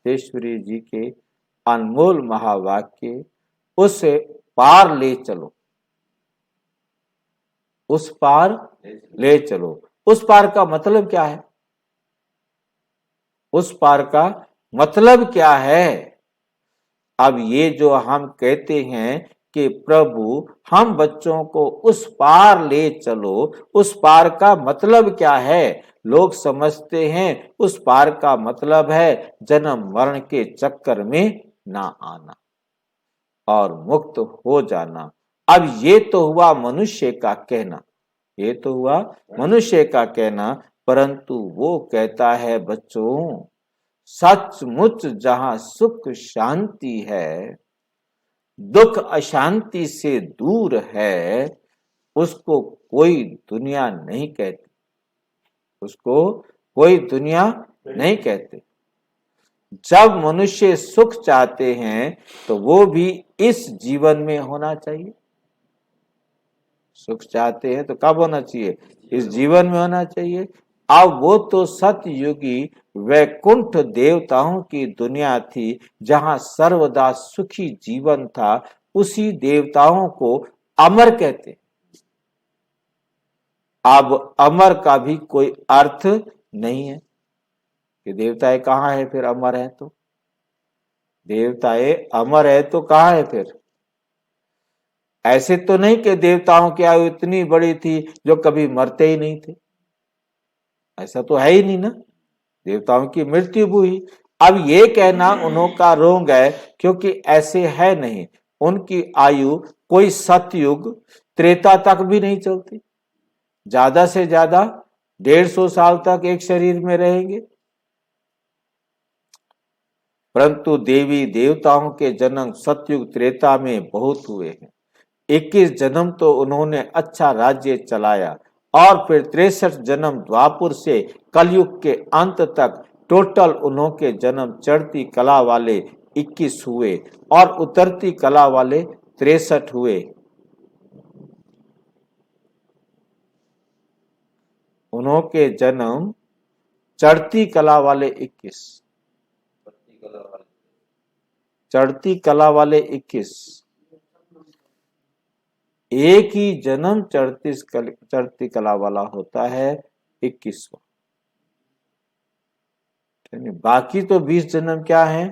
सिद्धेश्वरी जी के अनमोल महावाक्य, उस पार ले चलो, उस पार ले चलो। उस पार का मतलब क्या है? उस पार का मतलब क्या है? अब ये जो हम कहते हैं कि प्रभु हम बच्चों को उस पार ले चलो, उस पार का मतलब क्या है? लोग समझते हैं उस पार का मतलब है जन्म मरण के चक्कर में ना आना और मुक्त हो जाना। अब ये तो हुआ मनुष्य का कहना, ये तो हुआ मनुष्य का कहना, परंतु वो कहता है बच्चों, सचमुच जहां सुख शांति है, दुख अशांति से दूर है, उसको कोई दुनिया नहीं कहती, उसको कोई दुनिया नहीं कहते। जब मनुष्य सुख चाहते हैं तो वो भी इस जीवन में होना चाहिए। सुख चाहते हैं तो कब होना चाहिए? इस जीवन में होना चाहिए। अब वो तो सतयुगी वैकुंठ देवताओं की दुनिया थी, जहां सर्वदा सुखी जीवन था। उसी देवताओं को अमर कहते। अब अमर का भी कोई अर्थ नहीं है कि देवताएं कहाँ है, फिर अमर है तो? देवताएं अमर है तो कहाँ है फिर? ऐसे तो नहीं कि देवताओं की आयु इतनी बड़ी थी जो कभी मरते ही नहीं थे, ऐसा तो है ही नहीं ना, देवताओं की मृत्यु हुई। अब ये कहना उन्हों का रोंग है, क्योंकि ऐसे है नहीं। उनकी आयु कोई सतयुग त्रेता तक भी नहीं चलती, ज्यादा से ज्यादा 150 साल तक एक शरीर में रहेंगे। परंतु देवी देवताओं के जन्म सतयुग त्रेता में बहुत हुए हैं। 21 जन्म तो उन्होंने अच्छा राज्य चलाया, और फिर 63 जन्म द्वापुर से कलयुग के अंत तक टोटल उन्हों के जन्म चढ़ती कला वाले 21 हुए और उतरती कला वाले 63 हुए। उन्हों के जन्म चढ़ती कला वाले 21, चढ़ती कला वाले 21, एक ही जन्म चढ़ती कला वाला होता है 21वां। बाकी तो 20 जन्म क्या है?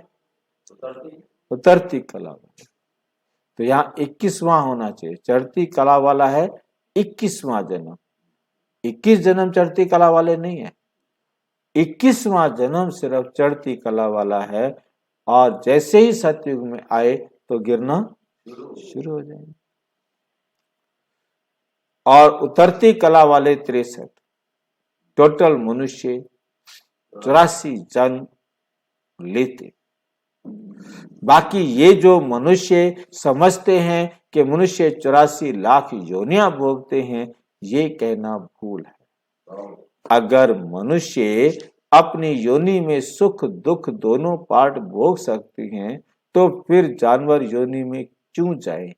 उतरती कला वाला। तो यहाँ 21वां होना चाहिए, चढ़ती कला वाला है 21वां जन्म। 21 जन्म चढ़ती कला वाले नहीं है, 21वां जन्म सिर्फ चढ़ती कला वाला है। और जैसे ही सतयुग में आए तो गिरना शुरू हो जाएंगे। और उतरती कला वाले 63, टोटल मनुष्य 84 जन्म लेते। बाकी ये जो मनुष्य समझते हैं कि मनुष्य 84 लाख योनियां भोगते हैं, ये कहना भूल है। अगर मनुष्य अपनी योनि में सुख दुख दोनों पार्ट भोग सकते हैं, तो फिर जानवर योनि में क्यों जाए?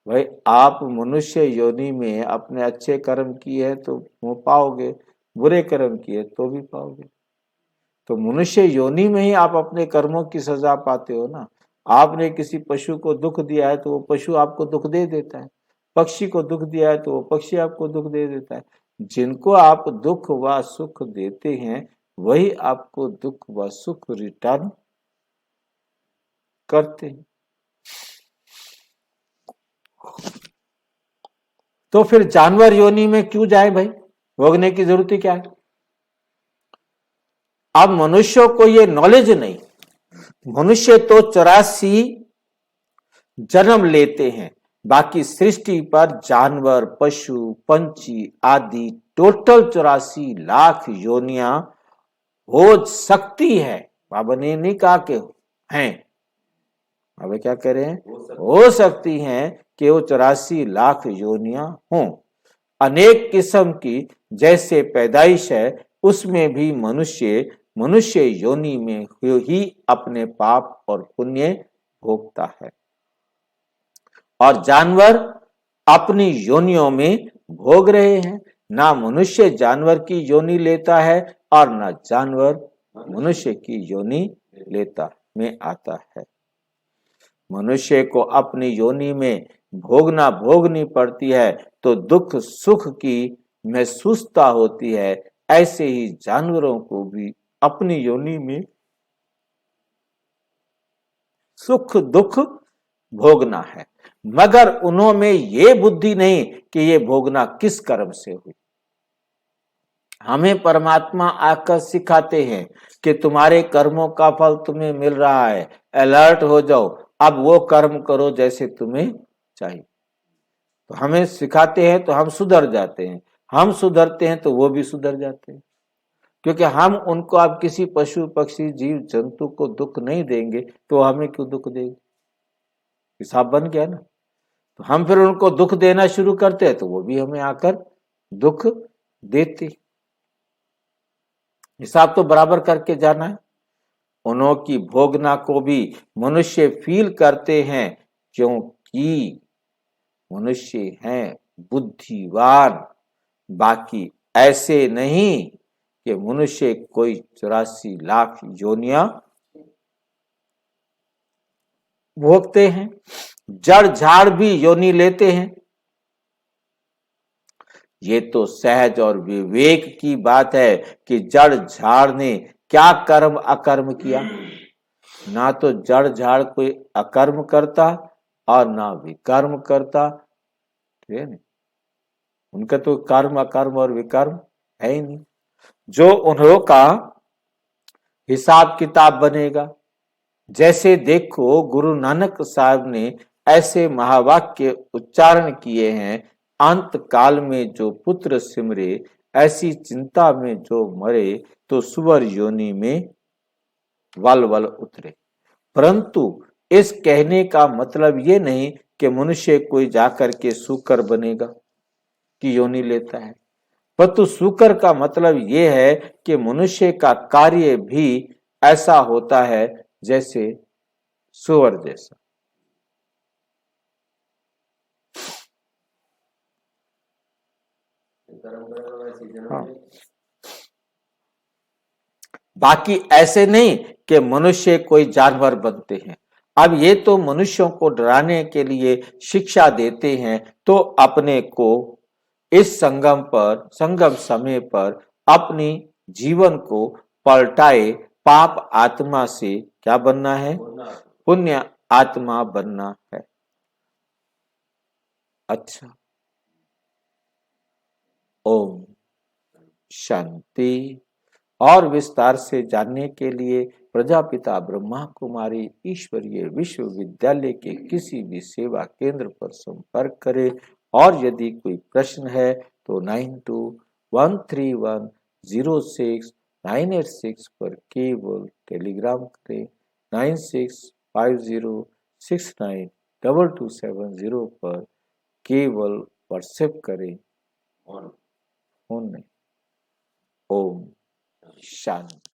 भाई आप मनुष्य योनि में अपने अच्छे कर्म किए तो वो पाओगे, बुरे कर्म किए तो भी पाओगे। तो मनुष्य योनि में ही आप अपने कर्मों की सजा पाते हो ना। आपने किसी पशु को दुख दिया है तो वो पशु आपको दुख दे देता है, पक्षी को दुख दिया है तो वो पक्षी आपको दुख दे देता है। जिनको आप दुख व सुख देते हैं, वही आपको दुख व सुख रिटर्न करते हैं। तो फिर जानवर योनि में क्यों जाए भाई? भोगने की जरूरत ही क्या है? अब मनुष्यों को ये नॉलेज नहीं। मनुष्य तो 84 जन्म लेते हैं, बाकी सृष्टि पर जानवर पशु पंछी आदि टोटल 84 लाख योनियां हो सकती है। बाबा ने नहीं कहा कि हैं, अब क्या कह रहे हैं? हो सकती हैं कि वो 84 लाख योनियां हों। अनेक किस्म की जैसे पैदाइश है, उसमें भी मनुष्य योनि में ही अपने पाप और पुण्य भोगता है, और जानवर अपनी योनियों में भोग रहे हैं। ना मनुष्य जानवर की योनि लेता है और ना जानवर मनुष्य की योनि लेता में आता है। मनुष्य को अपनी योनि में भोगनी पड़ती है तो दुख सुख की महसूसता होती है। ऐसे ही जानवरों को भी अपनी योनि में सुख दुख भोगना है, मगर उन्होंने ये बुद्धि नहीं कि ये भोगना किस कर्म से हुई। हमें परमात्मा आकर सिखाते हैं कि तुम्हारे कर्मों का फल तुम्हें मिल रहा है, अलर्ट हो जाओ, अब वो कर्म करो जैसे तुम्हें चाहिए। तो हमें सिखाते हैं तो हम सुधर जाते हैं, हम सुधरते हैं तो वो भी सुधर जाते हैं, क्योंकि हम उनको अब किसी पशु पक्षी जीव जंतु को दुख नहीं देंगे तो हमें क्यों दुख देंगे, हिसाब बन गया ना। तो हम फिर उनको दुख देना शुरू करते हैं तो वो भी हमें आकर दुख देते। हिसाब तो बराबर करके जाना है। उन्हों की भोगना को भी मनुष्य फील करते हैं, क्योंकि मनुष्य हैं बुद्धिवान, बाकी ऐसे नहीं कि मनुष्य कोई 84 लाख योनियां भोगते हैं। जड़ झाड़ भी योनि लेते हैं। ये तो सहज और विवेक की बात है कि जड़ झाड़ ने क्या कर्म अकर्म किया। ना तो जड़ झाड़ कोई अकर्म करता और ना विकर्म करता, ठीक है। उनका तो कर्म अकर्म और विकर्म है ही नहीं। जो उन्हों का हिसाब किताब बनेगा, जैसे देखो गुरु नानक साहब ने ऐसे महावाक्य उच्चारण किए हैं, अंत काल में जो पुत्र सिमरे, ऐसी चिंता में जो मरे, तो सुवर योनि में वल वल उतरे। परंतु इस कहने का मतलब ये नहीं कि मनुष्य कोई जाकर के सूकर बनेगा कि योनि लेता है, परंतु सूकर का मतलब ये है कि मनुष्य का कार्य भी ऐसा होता है जैसे सुअर जैसा। हाँ। बाकी ऐसे नहीं कि मनुष्य कोई जानवर बनते हैं। अब ये तो मनुष्यों को डराने के लिए शिक्षा देते हैं, तो अपने को इस संगम समय पर अपनी जीवन को पलटाए, पाप आत्मा से क्या बनना है, पुण्य आत्मा बनना है। अच्छा, ओम शांति। और विस्तार से जानने के लिए प्रजापिता ब्रह्मा कुमारी ईश्वरीय विश्वविद्यालय के किसी भी सेवा केंद्र पर संपर्क करें। और यदि कोई प्रश्न है तो 9213106986 पर केवल टेलीग्राम करें। 9650692270 पर केवल व्हाट्सएप करें और फोन नहीं। ओम शांति।